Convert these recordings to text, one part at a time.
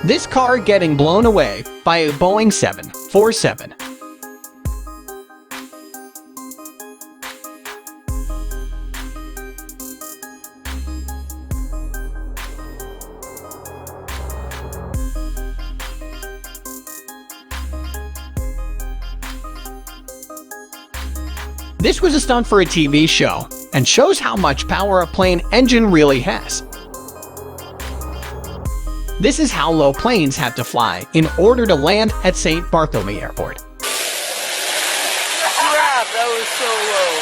This car getting blown away by a Boeing 747. This was a stunt for a TV show and shows how much power a plane engine really has. This is how low planes have to fly in order to land at St. Bartholomew Airport. Crap, that was so low.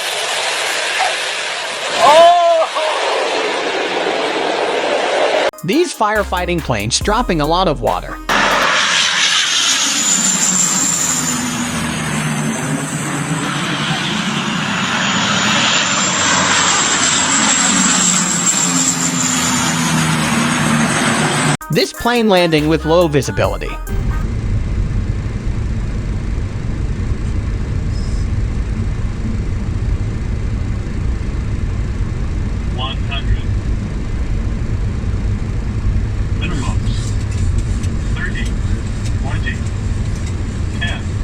Oh! These firefighting planes dropping a lot of water. This plane landing with low visibility. Minimums 30, 20, 10.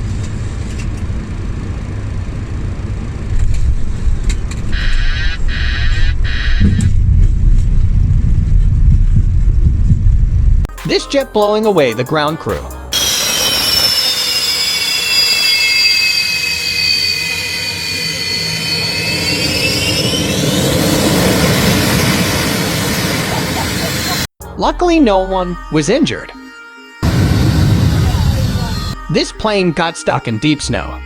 This jet blowing away the ground crew. Luckily, no one was injured. This plane got stuck in deep snow.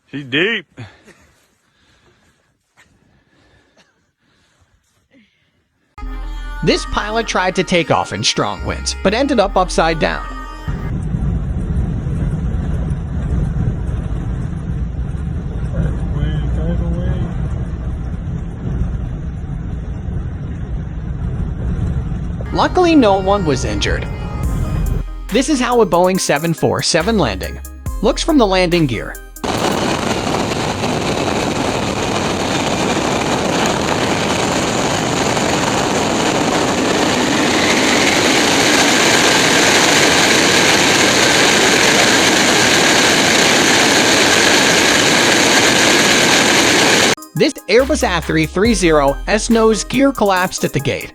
She's deep. This pilot tried to take off in strong winds, but ended up upside down. Luckily, no one was injured. This is how a Boeing 747 landing looks from the landing gear. This Airbus A330's nose gear collapsed at the gate.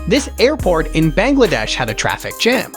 This airport in Bangladesh had a traffic jam.